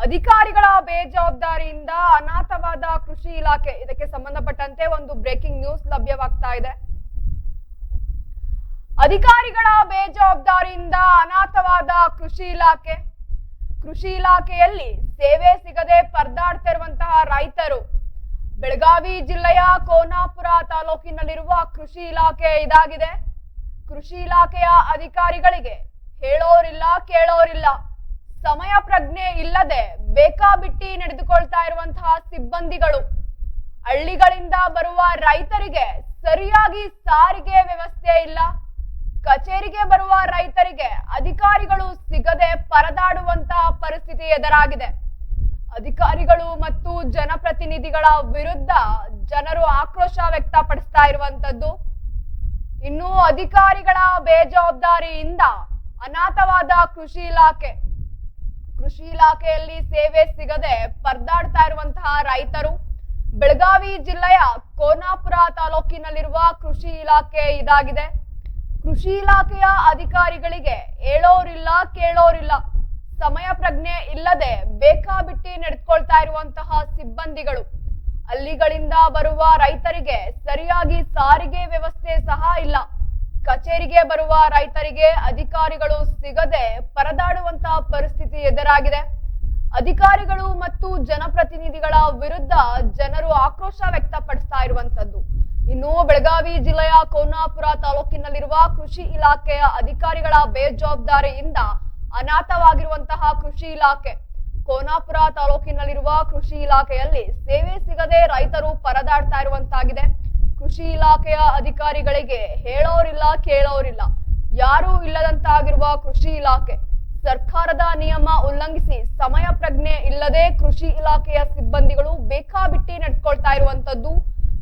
ಅಧಿಕಾರಿಗಳ ಬೇಜವಾಬ್ದಾರಿಯಿಂದ ಅನಾಥವಾದ ಕೃಷಿ ಇಲಾಖೆ. ಇದಕ್ಕೆ ಸಂಬಂಧಪಟ್ಟಂತೆ ಒಂದು ಬ್ರೇಕಿಂಗ್ ನ್ಯೂಸ್ ಲಭ್ಯವಾಗ್ತಾ ಇದೆ. ಅಧಿಕಾರಿಗಳ ಬೇಜವಾಬ್ದಾರಿಯಿಂದ ಅನಾಥವಾದ ಕೃಷಿ ಇಲಾಖೆ. ಕೃಷಿ ಇಲಾಖೆಯಲ್ಲಿ ಸೇವೆ ಸಿಗದೆ ಪರದಾಡ್ತಿರುವಂತಹ ರೈತರು. ಬೆಳಗಾವಿ ಜಿಲ್ಲೆಯ ಕೋನಾಪುರ ತಾಲೂಕಿನಲ್ಲಿರುವ ಕೃಷಿ ಇಲಾಖೆ ಇದಾಗಿದೆ. ಕೃಷಿ ಇಲಾಖೆಯ ಅಧಿಕಾರಿಗಳಿಗೆ ಹೇಳೋರಿಲ್ಲ ಕೇಳೋರಿಲ್ಲ, ಸಮಯ ಪ್ರಜ್ಞೆ ಇಲ್ಲದೆ ಬೇಕಾಬಿಟ್ಟಿ ನಡೆದುಕೊಳ್ತಾ ಇರುವಂತಹ ಸಿಬ್ಬಂದಿಗಳು. ಹಳ್ಳಿಗಳಿಂದ ಬರುವ ರೈತರಿಗೆ ಸರಿಯಾಗಿ ಸಾರಿಗೆ ವ್ಯವಸ್ಥೆ ಇಲ್ಲ. ಕಚೇರಿಗೆ ಬರುವ ರೈತರಿಗೆ ಅಧಿಕಾರಿಗಳು ಸಿಗದೆ ಪರದಾಡುವಂತಹ ಪರಿಸ್ಥಿತಿ ಎದುರಾಗಿದೆ. ಅಧಿಕಾರಿಗಳು ಮತ್ತು ಜನಪ್ರತಿನಿಧಿಗಳ ವಿರುದ್ಧ ಜನರು ಆಕ್ರೋಶ ವ್ಯಕ್ತಪಡಿಸ್ತಾ ಇರುವಂತದ್ದು. ಇನ್ನು ಅಧಿಕಾರಿಗಳ ಬೇಜವಾಬ್ದಾರಿಯಿಂದ ಅನಾಥವಾದ ಕೃಷಿ ಇಲಾಖೆ. ಕೃಷಿ ಇಲಾಖೆಯಲ್ಲಿ ಸೇವೆ ಸಿಗದೆ ಪರದಾಡ್ತಾ ಇರುವಂತಹ ರೈತರು. ಬೆಳಗಾವಿ ಜಿಲ್ಲೆಯ ಕೋನಾಪುರ ತಾಲೂಕಿನಲ್ಲಿರುವ ಕೃಷಿ ಇಲಾಖೆ ಇದಾಗಿದೆ. ಕೃಷಿ ಇಲಾಖೆಯ ಅಧಿಕಾರಿಗಳಿಗೆ ಹೇಳೋರಿಲ್ಲ ಕೇಳೋರಿಲ್ಲ, ಸಮಯ ಪ್ರಜ್ಞೆ ಇಲ್ಲದೆ ಬೇಕಾಬಿಟ್ಟಿ ನಡೆದುಕೊಳ್ತಾ ಇರುವಂತಹ ಸಿಬ್ಬಂದಿಗಳು. ಹಳ್ಳಿಗಳಿಂದ ಬರುವ ರೈತರಿಗೆ ಸರಿಯಾಗಿ ಸಾರಿಗೆ ವ್ಯವಸ್ಥೆ ಸಹ ಇಲ್ಲ. ಕಚೇರಿಗೆ ಬರುವ ರೈತರಿಗೆ ಅಧಿಕಾರಿಗಳು ಸಿಗದೆ ಪರದಾಡುವಂತಹ ಪರಿಸ್ಥಿತಿ ಎದುರಾಗಿದೆ. ಅಧಿಕಾರಿಗಳು ಮತ್ತು ಜನಪ್ರತಿನಿಧಿಗಳ ವಿರುದ್ಧ ಜನರು ಆಕ್ರೋಶ ವ್ಯಕ್ತಪಡಿಸ್ತಾ ಇರುವಂತದ್ದು. ಇನ್ನು ಬೆಳಗಾವಿ ಜಿಲ್ಲೆಯ ಕೋನಾಪುರ ತಾಲೂಕಿನಲ್ಲಿರುವ ಕೃಷಿ ಇಲಾಖೆಯ ಅಧಿಕಾರಿಗಳ ಬೇಜವಾಬ್ದಾರಿಯಿಂದ ಅನಾಥವಾಗಿರುವಂತಹ ಕೃಷಿ ಇಲಾಖೆ. ಕೋನಾಪುರ ತಾಲೂಕಿನಲ್ಲಿರುವ ಕೃಷಿ ಇಲಾಖೆಯಲ್ಲಿ ಸೇವೆ ಸಿಗದೆ ರೈತರು ಪರದಾಡ್ತಾ ಇರುವಂತಾಗಿದೆ. ಕೃಷಿ ಇಲಾಖೆಯ ಅಧಿಕಾರಿಗಳಿಗೆ ಹೇಳೋರಿಲ್ಲ ಕೇಳೋರಿಲ್ಲ, ಯಾರೂ ಇಲ್ಲದಂತಾಗಿರುವ ಕೃಷಿ ಇಲಾಖೆ. ಸರ್ಕಾರದ ನಿಯಮ ಉಲ್ಲಂಘಿಸಿ ಸಮಯ ಪ್ರಜ್ಞೆ ಇಲ್ಲದೆ ಕೃಷಿ ಇಲಾಖೆಯ ಸಿಬ್ಬಂದಿಗಳು ಬೇಕಾಬಿಟ್ಟಿ ನಡೆದುಕೊಳ್ತಾ ಇರುವಂತದ್ದು.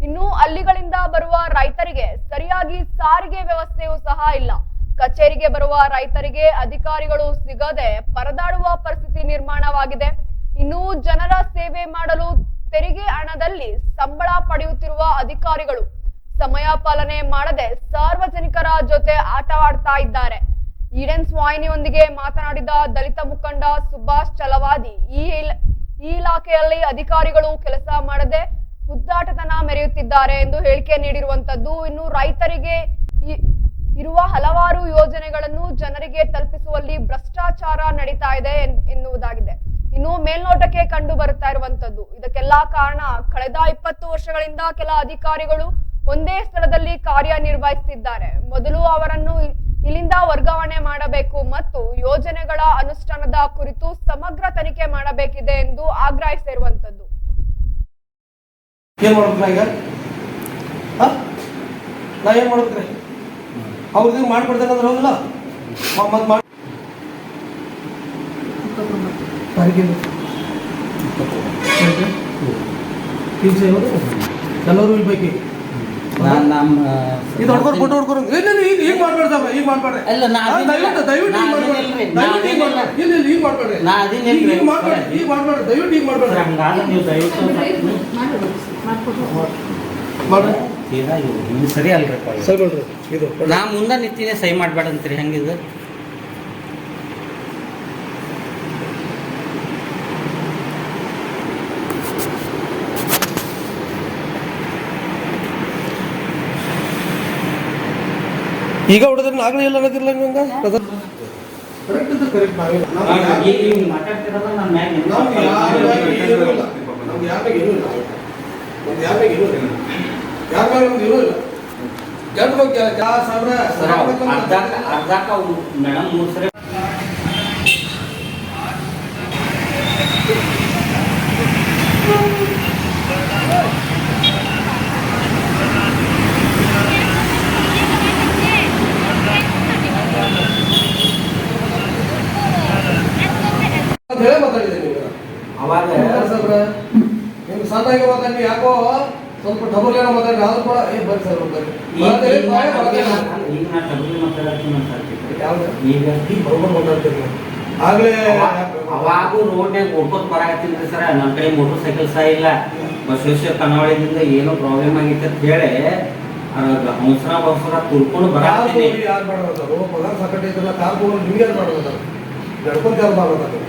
ಇನ್ನು ಹಳ್ಳಿಗಳಿಂದ ಬರುವ ರೈತರಿಗೆ ಸರಿಯಾಗಿ ಸಾರಿಗೆ ವ್ಯವಸ್ಥೆಯೂ ಸಹ ಇಲ್ಲ. ಕಚೇರಿಗೆ ಬರುವ ರೈತರಿಗೆ ಅಧಿಕಾರಿಗಳು ಸಿಗದೆ ಪರದಾಡುವ ಪರಿಸ್ಥಿತಿ ನಿರ್ಮಾಣವಾಗಿದೆ. ಇನ್ನು ಜನರ ಸೇವೆ ಮಾಡಲು ತೆರಿಗೆ ಹಣದಲ್ಲಿ ಸಂಬಳ ಪಡೆಯುತ್ತಿರುವ ಅಧಿಕಾರಿಗಳು ಸಮಯ ಪಾಲನೆ ಮಾಡದೆ ಸಾರ್ವಜನಿಕರ ಜೊತೆ ಆಟವಾಡ್ತಾ ಇದ್ದಾರೆ. ಈಡೆನ್ಸ್ ವಾಹಿನಿಯೊಂದಿಗೆ ಮಾತನಾಡಿದ ದಲಿತ ಮುಖಂಡ ಸುಭಾಷ್ ಚಲವಾದಿ, ಈ ಇಲಾಖೆಯಲ್ಲಿ ಅಧಿಕಾರಿಗಳು ಕೆಲಸ ಮಾಡದೆ ಉದ್ದಾಟತನ ಮೆರೆಯುತ್ತಿದ್ದಾರೆ ಎಂದು ಹೇಳಿಕೆ ನೀಡಿರುವಂತದ್ದು. ಇನ್ನು ರೈತರಿಗೆ ಇರುವ ಹಲವಾರು ಯೋಜನೆಗಳನ್ನು ಜನರಿಗೆ ತಲುಪಿಸುವಲ್ಲಿ ಭ್ರಷ್ಟಾಚಾರ ನಡೀತಾ ಇದೆ ಎನ್ನುವುದಾಗಿದೆ. ಇನ್ನು ಮೇಲ್ನೋಟಕ್ಕೆ ಕಂಡು ಬರುತ್ತಾ ಇರುವಂತದ್ದು. ಇದಕ್ಕೆಲ್ಲ ಕಾರಣ ಕಳೆದ 20 ವರ್ಷಗಳಿಂದ ಕೆಲ ಅಧಿಕಾರಿಗಳು ಒಂದೇ ಸ್ಥಳದಲ್ಲಿ ಕಾರ್ಯನಿರ್ವಹಿಸುತ್ತಿದ್ದಾರೆ. ಮೊದಲು ಅವರನ್ನು ಇಲ್ಲಿಂದ ವರ್ಗಾವಣೆ ಮಾಡಬೇಕು ಮತ್ತು ಯೋಜನೆಗಳ ಅನುಷ್ಠಾನದ ಕುರಿತು ಸಮಗ್ರ ತನಿಖೆ ಮಾಡಬೇಕಿದೆ ಎಂದು ಆಗ್ರಹಿಸಿರುವಂತದ್ದು. ಏನ್ ಮಾಡ್ಬೇಕ್ರ ಈಗ? ನಾ ಏನ್ ಮಾಡ್ಬೇಕ್ರಿ? ಅವ್ರಿಗೆ ಮಾಡ್ಕೊಡ್ತೇನೆ ಅಂದ್ರೆ ಹೋಗಿಲ್ಲ ಮತ್ ಮಾಡಿ ಎಲ್ಲರೂ ಇಲ್ಲಿ ಬೇಕು. ಇದು ಹೊಡ್ಕೊಂಡು ಫೋಟೋ ಹೊಡ್ಕೊಂಡು ಈಗ ಮಾಡ್ಬೇಡ್ದಮ್ಮ, ಈಗ ಮಾಡ್ಬೇಡ್ರಿ. ದಯವಿಟ್ಟು ದಯವಿಟ್ಟು ಈಗ ಮಾಡ್ಬೇಡ್ರಿ. ಈಗ ಮಾಡ್ಬೇಡ್ರಿ, ಈಗ ಮಾಡ್ಬೇಡ್ರಿ, ಈಗ ಮಾಡ್ಬೇಡ್ರಿ, ದಯವಿಟ್ಟು ಈಗ ಮಾಡ್ಬೇಡ್ರಿ. ಇದು ಸರಿ ಅಲ್ರಿ. ಸರಿ ಬಿಡ್ರಿ. ಇದು ನಾ ಮುಂದೆ ನಿಂತಿನೇ ಸಹಿ ಮಾಡ್ಬೇಡ ಅಂತೀರಿ ಹೆಂಗಿದು? ಈಗ ಹೊಡೆದ್ರೆ ನಾಗಲೇ ಇಲ್ಲ ಅನ್ನೋದಿಲ್ಲ ನಂಗ. ಕರೆಕ್ಟ್ ಇದ್ರೆ ಕರೆಕ್ಟ್ ನಾವಿಲ್ಲ. ಮಾತಾಡ್ತಿರೋದು ನಮ್ಮ ಮ್ಯಾಗ ನಮ್ಗೆ ಯಾರಿಗೆ ಏನೂ ಇಲ್ಲ. ನಮ್ಗೆ ಯಾರಿಗೆ ಏನೂ ಇಲ್ಲ. ಯಾರ ಮೇಲೆ ನಮ್ಗೆ ಏನೂ ಇಲ್ಲ. ಎರಡು ಬಗ್ಗೆ ಅರ್ಧಾಕ ಮೇಡಮ್ 3 ಸರಿ ಹೇಳೇ ಮಾತಾಡಿದೆ ನೀವು. ಅವಾಗ ನಿಮ್ಗೆ ಸಣ್ಣಾಗಿ ಮಾತಾಡಿ ಯಾಕೋ ಸ್ವಲ್ಪ ಡಬಲ್ ಏನೋ ಮಾತಾಡಿ ಆದ್ರೂ ಕೂಡ ಬನ್ನಿ ಸರ್ ಬರೋಬರ್ ಮಾತಾಡ್ತೀರಿ. ಆಗ್ಲೇ ಅವಾಗೂ ರೋಡ್ನಾಗ ಓಡ್ಕೋತ ಬರಾಕತ್ತೀನಿ ಸರ್. ನಮ್ಮ ಕಡೆ ಮೋಟರ್ ಸೈಕಲ್ ಸಹ ಇಲ್ಲ. ಬಸವೇಶ್ವರ ಕನ್ನವಾಡಿಯಿಂದ ಏನೋ ಪ್ರಾಬ್ಲಮ್ ಆಗಿತ್ತು ಅಂತ ಹೇಳಿ ಅವಸರ ತುರ್ಕೊಂಡು ಬರಾಕತ್ತೀನಿ. ಯಾರು ಮಾಡೋದು ಪಗಾರ ಸಾಕಟ್ಟೈತಲ್ಲ ಕಾರ್ ನಿಮ್ಗೆ ಯಾರು ಮಾಡೋದು? ನಡ್ಕೊಂತ ಯಾರು ಮಾಡೋದು?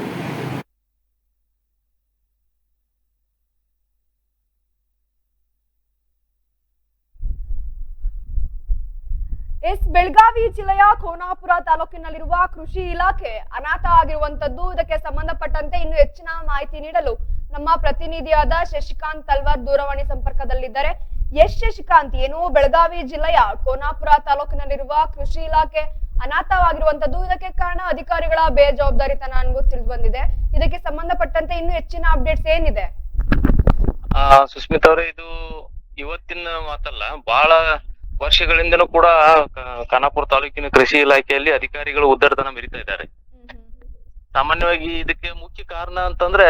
ಬೆಳಗಾವಿ ಜಿಲ್ಲೆಯ ಖೋನಾಪುರ ತಾಲೂಕಿನಲ್ಲಿರುವ ಕೃಷಿ ಇಲಾಖೆ ಅನಾಥ ಆಗಿರುವಂತದ್ದು. ಇದಕ್ಕೆ ಸಂಬಂಧಪಟ್ಟಂತೆ ಇನ್ನು ಹೆಚ್ಚಿನ ಮಾಹಿತಿ ನೀಡಲು ನಮ್ಮ ಪ್ರತಿನಿಧಿಯಾದ ಶಶಿಕಾಂತ್ ತಲ್ವಾರ್ ದೂರವಾಣಿ ಸಂಪರ್ಕದಲ್ಲಿದ್ದಾರೆ. ಶಶಿಕಾಂತ್, ಏನು ಬೆಳಗಾವಿ ಜಿಲ್ಲೆಯ ಖೋನಾಪುರ ತಾಲೂಕಿನಲ್ಲಿರುವ ಕೃಷಿ ಇಲಾಖೆ ಅನಾಥವಾಗಿರುವಂತದ್ದು, ಇದಕ್ಕೆ ಕಾರಣ ಅಧಿಕಾರಿಗಳ ಬೇಜವಾಬ್ದಾರಿತನ ಅನ್ಬೋದು ತಿಳಿದು ಬಂದಿದೆ. ಇದಕ್ಕೆ ಸಂಬಂಧಪಟ್ಟಂತೆ ಇನ್ನು ಹೆಚ್ಚಿನ ಅಪ್ಡೇಟ್ಸ್ ಏನಿದೆ? ಸುಸ್ಮಿತಾ ಅವರೇ, ಇದು ಇವತ್ತಿನ ಮಾತಲ್ಲ, ಬಹಳ ವರ್ಷಗಳಿಂದನೂ ಕೂಡ ಖಾನಾಪುರ ತಾಲೂಕಿನ ಕೃಷಿ ಇಲಾಖೆಯಲ್ಲಿ ಅಧಿಕಾರಿಗಳು ಉದ್ದಟತನ ಮೆರಿತಾ ಇದ್ದಾರೆ. ಸಾಮಾನ್ಯವಾಗಿ ಇದಕ್ಕೆ ಮುಖ್ಯ ಕಾರಣ ಅಂತಂದ್ರೆ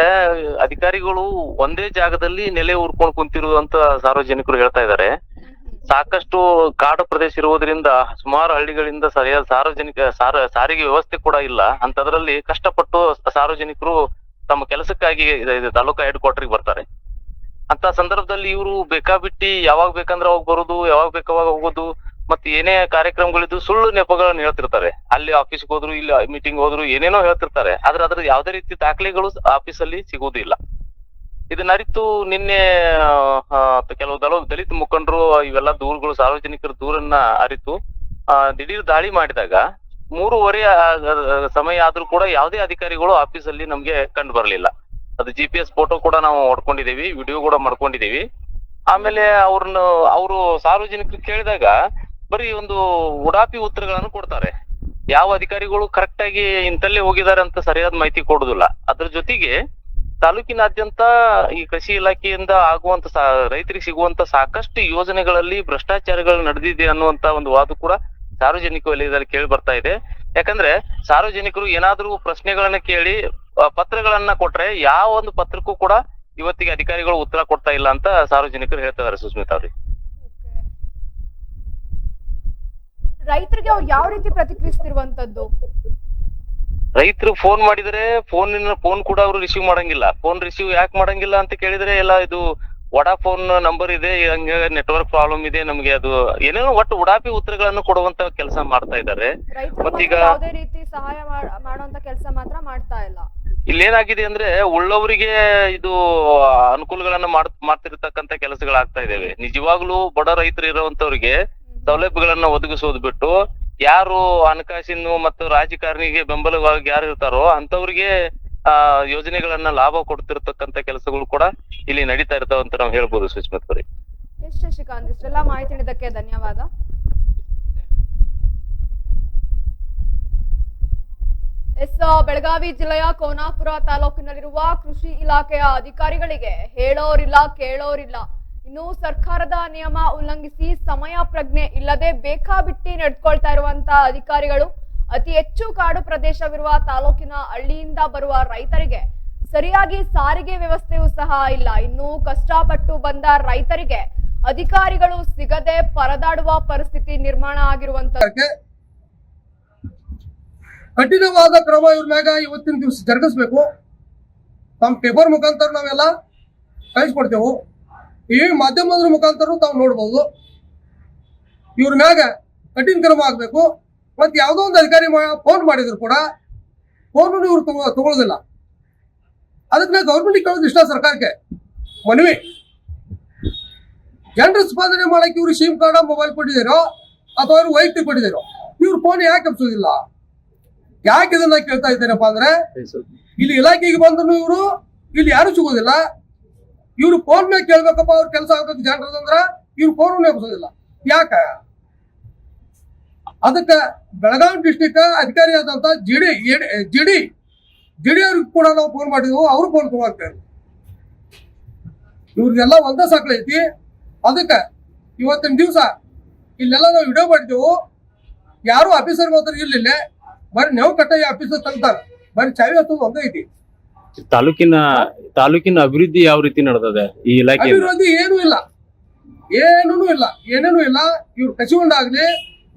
ಅಧಿಕಾರಿಗಳು ಒಂದೇ ಜಾಗದಲ್ಲಿ ನೆಲೆ ಊರ್ಕೊಂಡು ಕುಂತಿರುವಂತ ಸಾರ್ವಜನಿಕರು ಹೇಳ್ತಾ ಇದ್ದಾರೆ. ಸಾಕಷ್ಟು ಕಾಡು ಪ್ರದೇಶ ಇರುವುದರಿಂದ ಸುಮಾರು ಹಳ್ಳಿಗಳಿಂದ ಸರಿಯಾದ ಸಾರಿಗೆ ವ್ಯವಸ್ಥೆ ಕೂಡ ಇಲ್ಲ. ಅಂತದ್ರಲ್ಲಿ ಕಷ್ಟಪಟ್ಟು ಸಾರ್ವಜನಿಕರು ತಮ್ಮ ಕೆಲಸಕ್ಕಾಗಿ ತಾಲೂಕಾ ಹೆಡ್ ಕ್ವಾರ್ಟರ್ಗೆ ಬರ್ತಾರೆ. ಅಂತ ಸಂದರ್ಭದಲ್ಲಿ ಇವರು ಬೇಕಾಬಿಟ್ಟಿ ಯಾವಾಗ ಬೇಕಂದ್ರೆ ಅವಾಗ ಬರುದು, ಯಾವಾಗ ಬೇಕಾವಾಗ ಹೋಗೋದು, ಮತ್ತೆ ಏನೇ ಕಾರ್ಯಕ್ರಮಗಳಿದ್ದು ಸುಳ್ಳು ನೆಪಗಳನ್ನ ಹೇಳ್ತಿರ್ತಾರೆ. ಅಲ್ಲಿ ಆಫೀಸ್ಗೆ ಹೋದ್ರು, ಇಲ್ಲಿ ಮೀಟಿಂಗ್ ಹೋದ್ರು, ಏನೇನೋ ಹೇಳ್ತಿರ್ತಾರೆ. ಆದ್ರೆ ಅದ್ರ ಯಾವುದೇ ರೀತಿ ದಾಖಲೆಗಳು ಆಫೀಸಲ್ಲಿ ಸಿಗುವುದಿಲ್ಲ. ಇದನ್ನ ಅರಿತು ನಿನ್ನೆ ಕೆಲವು ದಲಿತ ಮುಖಂಡರು ಇವೆಲ್ಲ ದೂರುಗಳು, ಸಾರ್ವಜನಿಕರ ದೂರನ್ನ ಅರಿತು ದಿಢೀರ್ ದಾಳಿ ಮಾಡಿದಾಗ 3:30 ಸಮಯ ಆದ್ರೂ ಕೂಡ ಯಾವುದೇ ಅಧಿಕಾರಿಗಳು ಆಫೀಸಲ್ಲಿ ನಮ್ಗೆ ಕಂಡು ಬರ್ಲಿಲ್ಲ. ಅದು GPS ಫೋಟೋ ಕೂಡ ನಾವು ಹೊಡ್ಕೊಂಡಿದೀವಿ, ವಿಡಿಯೋ ಕೂಡ ಮಾಡ್ಕೊಂಡಿದೀವಿ. ಆಮೇಲೆ ಅವರು ಸಾರ್ವಜನಿಕರು ಕೇಳಿದಾಗ ಬರೀ ಒಂದು ಉಡಾಪಿ ಉತ್ತರಗಳನ್ನು ಕೊಡ್ತಾರೆ. ಯಾವ ಅಧಿಕಾರಿಗಳು ಕರೆಕ್ಟ್ ಆಗಿ ಇಂತಲ್ಲೇ ಹೋಗಿದ್ದಾರೆ ಅಂತ ಸರಿಯಾದ ಮಾಹಿತಿ ಕೊಡುದಿಲ್ಲ. ಅದ್ರ ಜೊತೆಗೆ ತಾಲೂಕಿನಾದ್ಯಂತ ಈ ಕೃಷಿ ಇಲಾಖೆಯಿಂದ ಆಗುವಂತ ರೈತರಿಗೆ ಸಿಗುವಂತ ಸಾಕಷ್ಟು ಯೋಜನೆಗಳಲ್ಲಿ ಭ್ರಷ್ಟಾಚಾರಗಳು ನಡೆದಿದೆ ಅನ್ನುವಂತ ಒಂದು ವಾದ ಕೂಡ ಸಾರ್ವಜನಿಕ ವಲಯದಲ್ಲಿ ಕೇಳಿ ಬರ್ತಾ ಇದೆ. ಯಾಕಂದ್ರೆ ಸಾರ್ವಜನಿಕರು ಏನಾದ್ರೂ ಪ್ರಶ್ನೆಗಳನ್ನ ಕೇಳಿ ಪತ್ರಗಳನ್ನ ಕೊಟ್ರೆ ಯಾವ ಒಂದು ಪತ್ರಕ್ಕೂ ಕೂಡ ಇವತ್ತಿಗೆ ಅಧಿಕಾರಿಗಳು ಉತ್ತರ ಕೊಡ್ತಾ ಇಲ್ಲ ಅಂತ ಸಾರ್ವಜನಿಕರು ಹೇಳ್ತಾ ಇದಾರೆ. ಸುಸ್ಮಿತಾ ಅವ್ರಿಗೆ, ರೈತರಿಗೆ ಅವ್ರು ಯಾವ ರೀತಿ ಪ್ರತಿಕ್ರಿಯಿಸ್ತಿರುವಂತದ್ದು? ರೈತರು ಫೋನ್ ಮಾಡಿದ್ರೆ ಫೋನ್ ಕೂಡ ಅವರು ರಿಸೀವ್ ಮಾಡಂಗಿಲ್ಲ. ಫೋನ್ ರಿಸೀವ್ ಯಾಕೆ ಮಾಡಂಗಿಲ್ಲ ಅಂತ ಕೇಳಿದ್ರೆ, ಎಲ್ಲ ಇದು ವಡಾಫೋನ್ ನಂಬರ್ ಇದೆ, ಹಂಗ ನೆಟ್ವರ್ಕ್ ಪ್ರಾಬ್ಲಮ್ ಇದೆ, ನಮ್ಗೆ ಅದು ಏನೇನೋ ಒಟ್ಟು ಉಡಾಪಿ ಉತ್ತರಗಳನ್ನು ಕೊಡುವಂತ ಕೆಲಸ ಮಾಡ್ತಾ ಇದ್ದಾರೆ. ಮತ್ತೀಗ ಯಾವುದೇ ರೀತಿ ಸಹಾಯ ಮಾಡುವಂತ ಕೆಲಸ ಮಾತ್ರ ಮಾಡ್ತಾ ಇಲ್ಲ. ಇಲ್ಲೇನಾಗಿದೆ ಅಂದ್ರೆ ಉಳ್ಳವರಿಗೆ ಇದು ಅನುಕೂಲಗಳನ್ನ ಮಾಡ್ತಿರ್ತಕ್ಕಂತ ಕೆಲಸಗಳಾಗ್ತಾ ಇದಾವೆ. ನಿಜವಾಗ್ಲೂ ಬಡ ರೈತರು ಇರುವಂತವ್ರಿಗೆ ಸೌಲಭ್ಯಗಳನ್ನ ಒದಗಿಸೋದು ಬಿಟ್ಟು, ಯಾರು ಹಣಕಾಸಿನ ಮತ್ತು ರಾಜಕಾರಣಿಗೆ ಬೆಂಬಲವಾಗಿ ಯಾರು ಇರ್ತಾರೋ ಅಂತವ್ರಿಗೆ ಯೋಜನೆಗಳನ್ನ ಲಾಭ ಕೊಡ್ತಿರ್ತಕ್ಕಂತ ಕೆಲಸಗಳು ಕೂಡ ಇಲ್ಲಿ ನಡೀತಾ ಇರ್ತಾವ ಅಂತ ನಾವು ಹೇಳ್ಬೋದು. ಸುಸ್ಮಿತ್ ಅವರೇ, ಶಶಿಕಾಂತ್, ಇಷ್ಟೆಲ್ಲ ಮಾಹಿತಿ ನೀಡಿದ್ದಕ್ಕೆ ಧನ್ಯವಾದ. ಬೆಳಗಾವಿ ಜಿಲ್ಲೆಯ ಖೋನಾಪುರ ತಾಲೂಕಿನಲ್ಲಿರುವ ಕೃಷಿ ಇಲಾಖೆಯ ಅಧಿಕಾರಿಗಳಿಗೆ ಹೇಳೋರಿಲ್ಲ, ಕೇಳೋರಿಲ್ಲ. ಇನ್ನು ಸರ್ಕಾರದ ನಿಯಮ ಉಲ್ಲಂಘಿಸಿ ಸಮಯ ಪ್ರಜ್ಞೆ ಇಲ್ಲದೆ ಬೇಕಾಬಿಟ್ಟಿ ನಡೆದುಕೊಳ್ತಾ ಇರುವಂತ ಅಧಿಕಾರಿಗಳು, ಅತಿ ಹೆಚ್ಚು ಕಾಡು ಪ್ರದೇಶವಿರುವ ತಾಲೂಕಿನ ಹಳ್ಳಿಯಿಂದ ಬರುವ ರೈತರಿಗೆ ಸರಿಯಾಗಿ ಸಾರಿಗೆ ವ್ಯವಸ್ಥೆಯೂ ಸಹ ಇಲ್ಲ. ಇನ್ನು ಕಷ್ಟಪಟ್ಟು ಬಂದ ರೈತರಿಗೆ ಅಧಿಕಾರಿಗಳು ಸಿಗದೆ ಪರದಾಡುವ ಪರಿಸ್ಥಿತಿ ನಿರ್ಮಾಣ ಆಗಿರುವಂತ ಕಠಿಣವಾದ ಕ್ರಮ ಇವ್ರ ಮ್ಯಾಗ ಇವತ್ತಿನ ದಿವಸ ಜರುಗಿಸ್ಬೇಕು. ತಮ್ಮ ಪೇಪರ್ ಮುಖಾಂತರ ನಾವೆಲ್ಲ ಕಳಿಸ್ಕೊಡ್ತೇವೆ. ಈ ಮಾಧ್ಯಮದ ಮುಖಾಂತರ ತಾವು ನೋಡ್ಬೋದು. ಇವ್ರ ಮ್ಯಾಗ ಕಠಿಣ ಕ್ರಮ ಆಗ್ಬೇಕು. ಮತ್ತೆ ಯಾವುದೋ ಒಂದು ಅಧಿಕಾರಿ ಫೋನ್ ಮಾಡಿದ್ರು ಕೂಡ ಫೋನ್ ಇವ್ರು ತಗೊಳ್ಳೋದಿಲ್ಲ. ಅದಕ್ಕೆ ಗೌರ್ಮೆಂಟ್ ಕೇಳೋದು ಇಷ್ಟ, ಸರ್ಕಾರಕ್ಕೆ ಮನವಿ, ಜನರ ಸ್ಪಂದನೆ ಮಾಡಕ್ಕೆ ಇವ್ರು ಸಿಮ್ ಕಾರ್ಡ್ ಮೊಬೈಲ್ ಕೊಟ್ಟಿದ್ದೀರೋ ಅಥವಾ ಅವ್ರು ವೈಯಕ್ತಿಕ ಕೊಟ್ಟಿದ್ದೀರೋ, ಇವ್ರು ಫೋನ್ ಯಾಕೆ ಎಬ್ಸೋದಿಲ್ಲ? ಯಾಕೆ ಇದನ್ನ ಕೇಳ್ತಾ ಇದ್ದೇನಪ್ಪ ಅಂದ್ರೆ, ಇಲ್ಲಿ ಇಲಾಖೆಗೆ ಬಂದ್ರು ಇವರು ಇಲ್ಲಿ ಯಾರು ಸಿಗೋದಿಲ್ಲ. ಇವ್ರು ಫೋನ್ ಮೇಲೆ ಕೇಳ್ಬೇಕಪ್ಪ, ಅವ್ರ ಕೆಲಸ ಆಗ್ಬೇಕು ಜನರದಂದ್ರ ಇವ್ರು ಫೋನ್ ಎಬ್ಸೋದಿಲ್ಲ. ಯಾಕ? ಅದಕ್ಕೆ ಬೆಳಗಾವಿ ಡಿಸ್ಟಿಕ್ ಅಧಿಕಾರಿ ಆದಂತ ಜಿಡಿ ಅವ್ರಿಗೆ ಕೂಡ ನಾವು ಫೋನ್ ಮಾಡಿದ್ವು, ಅವ್ರು ಫೋನ್ ತಗೋಗ್ತಾರೆ. ಇವ್ರಿಗೆಲ್ಲ ಒಂದೇ ಸಾಕೈತಿ. ಅದಕ್ಕೆ ಇವತ್ತಿನ ದಿವಸ ಇಲ್ಲೆಲ್ಲ ನಾವು ವಿಡಿಯೋ ಮಾಡಿದೆವು. ಯಾರು ಆಫೀಸರ್ ಮಾತ್ರ ಇಲ್ಲಿಲ್ಲ, ಬರೀ ನೀವು ಕಟ್ಟಾಗಿ ಆಫೀಸರ್ ತಂತಾರೆ, ಬರೀ ಚಾವಿ ಹತ್ತೋದು ಒಂದೇ ಐತಿ. ತಾಲೂಕಿನ ಅಭಿವೃದ್ಧಿ ಯಾವ ರೀತಿ ನಡೆದಿದೆ ಈ ಇಲಾಖೆ? ಅಭಿವೃದ್ಧಿ ಏನೂ ಇಲ್ಲ, ಏನೇನು ಇಲ್ಲ. ಇವ್ರು ಕಸಿಗೊಂಡಾಗ್ಲಿ,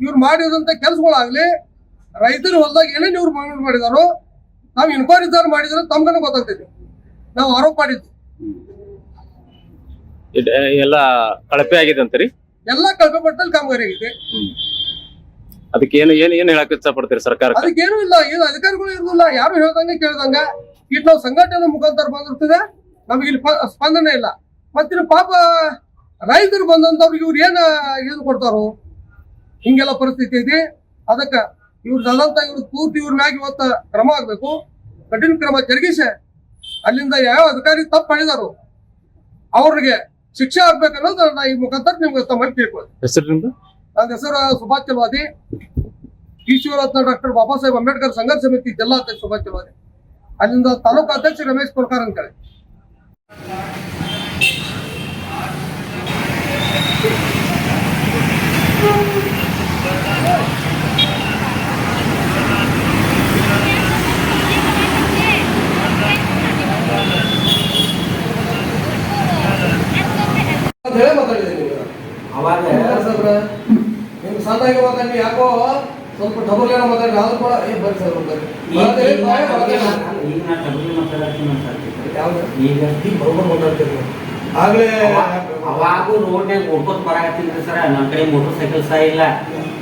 ಇವ್ರು ಮಾಡಿದಂತ ಕೆಲಸಗಳಾಗ್ಲಿ, ರೈತರ ಹೊಲದಾಗ ಏನೇನು ಇವ್ರು ಮಾಡಿದಾರೋ ನಾವು ಇನ್ಕ್ವೈರಿ ಮಾಡಿದ್ರೆ ತಮ್ಗನ ಗೊತ್ತಾಗ್ತೈತಿ. ನಾವು ಆರೋಪ ಮಾಡಿದ್ವಿ ಎಲ್ಲ ಕಳಪೆ ಆಗಿದೆ ಅಂತೀರಿ? ಎಲ್ಲಾ ಕಳಪೆ ಪಟ್ಟಲ್ಲಿ ಕಾಮಗಾರಿ ಆಗೈತಿ. ಅದಕ್ಕೆ ಏನ್ ಹೇಳಕ್ ಇಷ್ಟಪಡ್ತೀರಿ ಸರ್ಕಾರ? ಅದಕ್ಕೇನು ಇಲ್ಲ, ಏನು ಅಧಿಕಾರಿಗಳು ಇರುದಿಲ್ಲ, ಯಾರು ಹೇಳ್ದಂಗ ಕೇಳ್ದಂಗ. ಈಗ ನಾವು ಸಂಘಟನೆ ಮುಖಾಂತರ ಬಂದಿರ್ತದೆ, ನಮ್ಗೆ ಇಲ್ಲಿ ಸ್ಪಂದನೆ ಇಲ್ಲ. ಮತ್ತಿನ್ನು ಪಾಪ ರೈತರು ಬಂದಂತವ್ರಿಗೆ ಇವ್ರು ಏನು ಕೊಡ್ತಾರೋ ಹಿಂಗೆಲ್ಲ ಪರಿಸ್ಥಿತಿ ಐತಿ. ಅದಕ್ಕೆ ಇವ್ರದಂತ ಪೂರ್ತಿ ಇವ್ರ ಮ್ಯಾಗ ಇವತ್ತ ಕ್ರಮ ಆಗ್ಬೇಕು, ಕಠಿಣ ಕ್ರಮ ಜರುಗಿಸಿ ಅಲ್ಲಿಂದ ಯಾವ ಅಧಿಕಾರಿ ತಪ್ಪು ಮಾಡಿದಾರು ಅವ್ರಿಗೆ ಶಿಕ್ಷೆ ಆಗ್ಬೇಕನ್ನೋದು ನಾ ಈ ಮುಖಾಂತರ ನಿಮ್ಗೆ ತಮ್ಮ ಕೇಳ್ಕೊಳ್ಳಿ. ಹೆಸರು ನಿಮ್ದು? ನನ್ನ ಹೆಸರು ಸುಭಾಷ್ ಚಲವಾದಿ, ಈಶ್ವರತ್ನ ಡಾಕ್ಟರ್ ಬಾಬಾ ಸಾಹೇಬ್ ಅಂಬೇಡ್ಕರ್ ಸಂಘರ್ಷ ಸಮಿತಿ ಜಿಲ್ಲಾಧ್ಯಕ್ಷ ಸುಭಾಷ್ ಚಲವಾದಿ, ಅಲ್ಲಿಂದ ತಾಲೂಕು ಅಧ್ಯಕ್ಷ ರಮೇಶ್ ಕೋಲ್ಕಾರ್ ಅಂತೇಳಿ. ಹೇಳೇ ಮಾತಾಡಿದ್ದೀನಿ ಅವಾಗ ನಿಮ್ಗೆ ಸಣ್ಣಾಗಿ ಮಾತಾಡಿ, ಯಾಕೋ ಸ್ವಲ್ಪ ಡಬಲ್ ಏನೋ ಮಾತಾಡಿ, ಆದ್ರೂ ಕೂಡ ಬನ್ನಿ ಸರ್ ಈಗ ನಾ ಡಬಲ್ ಮಾತಾಡತ್ತೀನಿ ಈಗ ಬರೋಬ್ಬರ್ ಮಾತಾಡ್ತೀರಿ. ಆಗ್ಲೇ ಅವಾಗೂ ರೋಡ್ನಾಗ ಓಡ್ಕೋತ ಬರಾಕತ್ತೀನಿ ಸರ್. ನಮ್ಮ ಕಡೆ ಮೋಟರ್ ಸೈಕಲ್ ಸಹ ಇಲ್ಲ.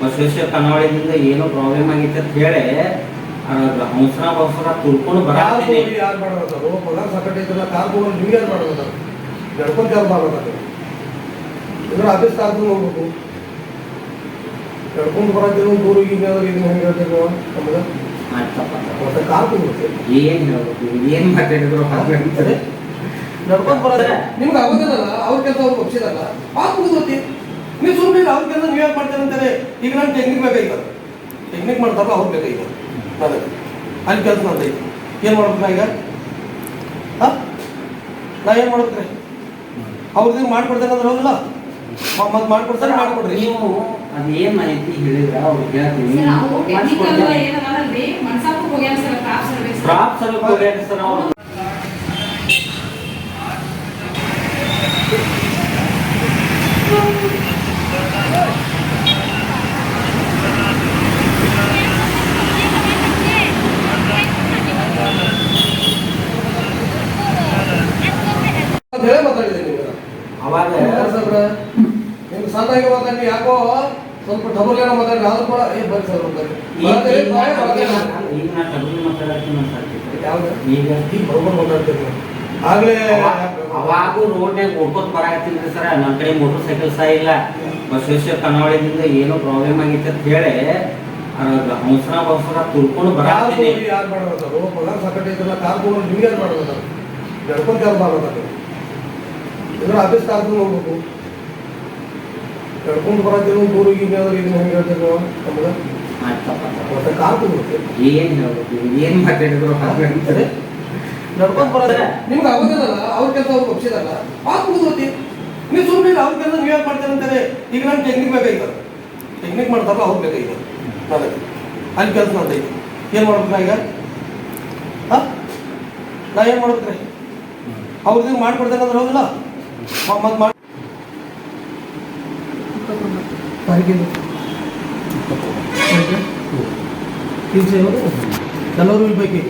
ಬಸವೇಶ್ವರ ಕನ್ನವಾಡಿಯಿಂದ ಏನೋ ಪ್ರಾಬ್ಲಮ್ ಆಗಿತ್ತು ಅಂತ ಹೇಳಿ ಹಂಸರ ಬಸರ ತುರ್ಕೊಂಡು ಬರಾಕತ್ತೀನಿ. ಯಾರು ಮಾಡೋದು ಪಗಾರ ಸಾಕಟ್ಟೆ ಇದ್ರಲ್ಲ, ಕಾರ್ ತಗೊಂಡು ನಿಮ್ಗೆ ಯಾರು ಮಾಡೋದು? ನಡ್ಕೊಂತ ಯಾರು ಮಾಡೋದು? ಇದ್ರ ಆಫೀಸ್ ಕಾರ್ ಹೋಗ್ಬೇಕು, ನಡ್ಕೊಂಡು ಬರೋದಿಲ್ಲ. ದೂರ ಈಗ ಇದನ್ನ ಹೆಂಗೆ ಹೇಳ್ತೀವಿ ನಾವು ನಮ್ಗೆ? ಮತ್ತೆ ಕಾರ್ ತಗೋಬೇಕು, ಏನ್ ಹೇಳ್ಬೇಕು, ಏನ್ ಮಾತಾಡಿದ್ರು ಸರಿ ನಡ್ಕೊಂಡ್ ಬರೋದ್ರೆ ನಿಮ್ಗೆ ಆಗೋದಿಲ್ಲಲ್ಲ. ಅವ್ರ ಕೆಲಸ ಅವ್ರು ಒಪ್ಸಿದಲ್ಲ, ಗೊತ್ತಿ ನೀವು ಸುಮ್ಮನೆ ಅವ್ರ ಕೆಲಸ ನೀವು ಯಾಕೆ ಮಾಡ್ತೀರ ಅಂತಾರೆ. ಈಗ ನಾನು ಟೆಕ್ನಿಕ್ ಬೇಕಾಗಿತ್ತು, ಟೆಕ್ನಿಕ್ ಮಾಡ್ತಾರಲ್ಲ ಅವ್ರು ಬೇಕಾಗಿತ್ತು ನನಗೆ. ಅಲ್ಲಿ ಕೆಲಸ ನಂದೈತಿ, ಏನು ಮಾಡ್ಬೇಕು ನಾ ಈಗ? ನಾ ಏನು ಮಾಡ್ಬೇಕ್ರಿ? ಅವ್ರದ್ದು ಮಾಡ್ಕೊಡ್ತೇನೆ ಅಂದ್ರೆ ಹೋಗಿಲ್ಲ, ಮತ್ತೆ ಮಾಡ್ಕೊಡ್ತಾರೆ, ಮಾಡ್ಕೊಡ್ರಿ. ನೀವು ಅದೇನ್ ಮಾಹಿತಿ ಹೇಳಿದ್ರ ಅವ್ರು ಕೇಳ್ತೀನಿ. ಕ್ರಾಪ್ ಸರ್ವಿಸ್ ಹೋಗ್ಯಾರ ಸರ್ ಅವ್ರು. ಹೇಳೇ ಮಾತಾಡಿದ್ದೀನಿ ಅವಾಗ ನಿಮ್ಗೆ ಸಣ್ಣಾಗಿ ಮಾತಾಡಿ, ಯಾಕೋ ಸ್ವಲ್ಪ ಡಬಲ್ ಏನೋ ಮಾತಾಡಿ, ಆದ್ರೂ ಕೂಡ ಬನ್ನಿ ಸರ್ ಈಗ ನಾ ಡಬಲ್ ಮಾತಾಡತ್ತೀನಿ ಸರ್. ಈಗ ಬರೋಬ್ಬರ್ ಮಾತಾಡ್ತೀರಿ. ಆಗ್ಲೇ ಅವಾಗೂ ರೋಡ್ನಾಗ ಓಡ್ಕೋತ ಬರಾಕತ್ತೀನಿ ಸರ್. ನಮ್ಮ ಕಡೆ ಮೋಟರ್ ಸೈಕಲ್ ಸಹ ಇಲ್ಲ. ಬಸವೇಶ್ವರ ಕನ್ನವಾಡಿಯಿಂದ ಏನೋ ಪ್ರಾಬ್ಲಮ್ ಆಗಿತ್ತು ಅಂತ ಹೇಳಿ ಹಂಸರ ಬಸರ ತುರ್ಕೊಂಡು ಬರಾಕತ್ತೀನಿ. ಯಾರು ಮಾಡೋದು? ಪಗಾರ ಸಾಕಟ್ಟೆ ಇದ್ರಲ್ಲ, ಕಾರ್ ತಗೊಂಡು ನಿಮ್ಗೆ ಯಾರು ಮಾಡೋದು? ನಡ್ಕೊಂತ ಯಾರು ಮಾಡೋದು? ಇದ್ರ ಆಫೀಸ್ ಕಾರ್ ಹೋಗ್ಬೇಕು, ನಡ್ಕೊಂಡು ಬರೋದಿಲ್ಲ. ದೂರ ಈಗ ಇದನ್ನ ಹೆಂಗೆ ಹೇಳ್ತೀವಿ ನಾವು ನಮ್ಗೆ? ಮತ್ತೆ ಕಾರ್ ತಗೋಬೇಕು, ಏನ್ ಹೇಳ್ಬೇಕು, ಏನ್ ಮಾತಾಡಿದ್ರು ಸರಿ ನಡ್ಕೊಂಡ್ ಬರೋದ್ರೆ ನಿಮ್ಗೆ ಆಗೋದಿಲ್ಲಲ್ಲ. ಅವ್ರ ಕೆಲಸ ಅವ್ರು ಒಪ್ಸಿದಲ್ಲ, ಗೊತ್ತಿ ನೀವು ಸುಮ್ಮನೆ ಅವ್ರ ಕೆಲಸ ನೀವು ಯಾಕೆ ಮಾಡ್ತೀರ ಅಂತಾರೆ. ಈಗ ನಾನು ಟೆಕ್ನಿಕ್ ಬೇಕಾಗಿತ್ತು, ಟೆಕ್ನಿಕ್ ಮಾಡ್ತಾರಲ್ಲ ಅವ್ರು ಬೇಕಾಗಿತ್ತು ನನಗೆ. ಅಲ್ಲಿ ಕೆಲಸ ನಂದೈತಿ, ಏನು ಮಾಡ್ಬೇಕು ನಾ ಈಗ? ನಾ ಏನು ಮಾಡ್ಬೇಕ್ರಿ? ಅವ್ರದ್ದು ಮಾಡ್ಕೊಡ್ತೇನೆ ಅಂದ್ರೆ ಹೋಗಿಲ್ಲ, ಮತ್ತೆ ಮಾಡಿ ಎಲ್ಲರೂ ಇಲ್ಲಿ ಬೇಕಿ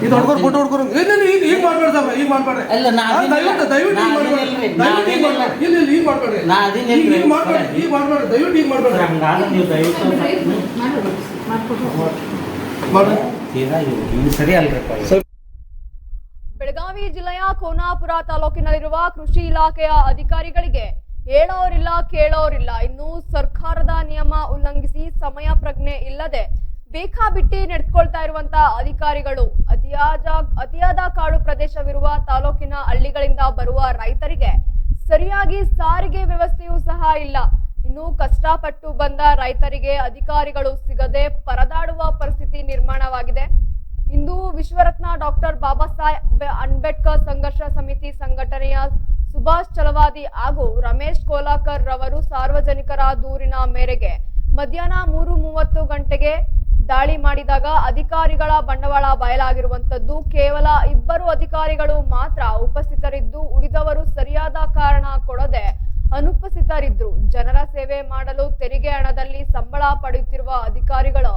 ಇದು ಹೊಡ್ಕೊಂಡು ಫೋಟೋ ಹೊಡ್ಕೊಂಡು ಈಗ ಮಾಡ್ಬೇಡ ಸರ್, ಈಗ ಮಾಡ್ಬೇಡ್ರಿ. ದಯವಿಟ್ಟು ಈಗ ಮಾಡ್ಬೇಡ್ರಿ, ದಯವಿಟ್ಟು ಈಗ ಮಾಡ್ಬೇಡ್ರಿ. ಇಲ್ಲ ಈಗ ಮಾಡ್ಬೇಡ್ರಿ, ಈಗ ಮಾಡ್ಬೇಡ್ರಿ, ಈಗ ಮಾಡ್ಬೇಡ್ರಿ, ದಯವಿಟ್ಟು ಈಗ ಮಾಡ್ಬೇಡ್ರಿ. ಹಂಗಾದ್ರೆ ನೀವು ದಯವಿಟ್ಟು ಸರಿ ಅಲ್ರಿ. ಬೆಳಗಾವಿ ಜಿಲ್ಲೆಯ ಕೋನಾಪುರ ತಾಲೂಕಿನಲ್ಲಿರುವ ಕೃಷಿ ಇಲಾಖೆಯ ಅಧಿಕಾರಿಗಳಿಗೆ ಹೇಳೋರಿಲ್ಲ ಕೇಳೋರಿಲ್ಲ. ಇನ್ನು ಸರ್ಕಾರದ ನಿಯಮ ಉಲ್ಲಂಘಿಸಿ ಸಮಯ ಪ್ರಜ್ಞೆ ಇಲ್ಲದೆ ಬೇಕಾಬಿಟ್ಟಿ ನಡೆದುಕೊಳ್ತಾ ಇರುವಂತಹ ಅಧಿಕಾರಿಗಳು. ಅತಿಯಾದ ಕಾಡು ಪ್ರದೇಶವಿರುವ ತಾಲೂಕಿನ ಹಳ್ಳಿಗಳಿಂದ ಬರುವ ರೈತರಿಗೆ ಸರಿಯಾಗಿ ಸಾರಿಗೆ ವ್ಯವಸ್ಥೆಯೂ ಸಹ ಇಲ್ಲ. ಇನ್ನು ಕಷ್ಟಪಟ್ಟು ಬಂದ ರೈತರಿಗೆ ಅಧಿಕಾರಿಗಳು ಸಿಗದೆ ಪರದಾಡುವ ಪರಿಸ್ಥಿತಿ ನಿರ್ಮಾಣವಾಗಿದೆ. ಇಂದು ವಿಶ್ವರತ್ನ ಡಾಕ್ಟರ್ ಬಾಬಾ ಸಾಹೇಬ್ ಅಂಬೇಡ್ಕರ್ ಸಂಘರ್ಷ ಸಮಿತಿ ಸಂಘಟನೆಯ ಸುಭಾಷ್ ಚಲವಾದಿ ಹಾಗೂ ರಮೇಶ್ ಕೋಲಾಕರ್ ರವರು ಸಾರ್ವಜನಿಕರ ದೂರಿನ ಮೇರೆಗೆ ಮಧ್ಯಾಹ್ನ 3:30 ಗಂಟೆಗೆ ದಾಳಿ ಮಾಡಿದಾಗ ಅಧಿಕಾರಿಗಳ ಬಂಡವಾಳ ಬಯಲಾಗಿರುವಂತದ್ದು. ಕೇವಲ 2 ಅಧಿಕಾರಿಗಳು ಮಾತ್ರ ಉಪಸ್ಥಿತರಿದ್ದು ಉಳಿದವರು ಸರಿಯಾದ ಕಾರಣ ಕೊಡದೆ ಅನುಪಸ್ಥಿತರಿದ್ರು. ಜನರ ಸೇವೆ ಮಾಡಲು ತೆರಿಗೆ ಹಣದಲ್ಲಿ ಸಂಬಳ ಪಡೆಯುತ್ತಿರುವ ಅಧಿಕಾರಿಗಳು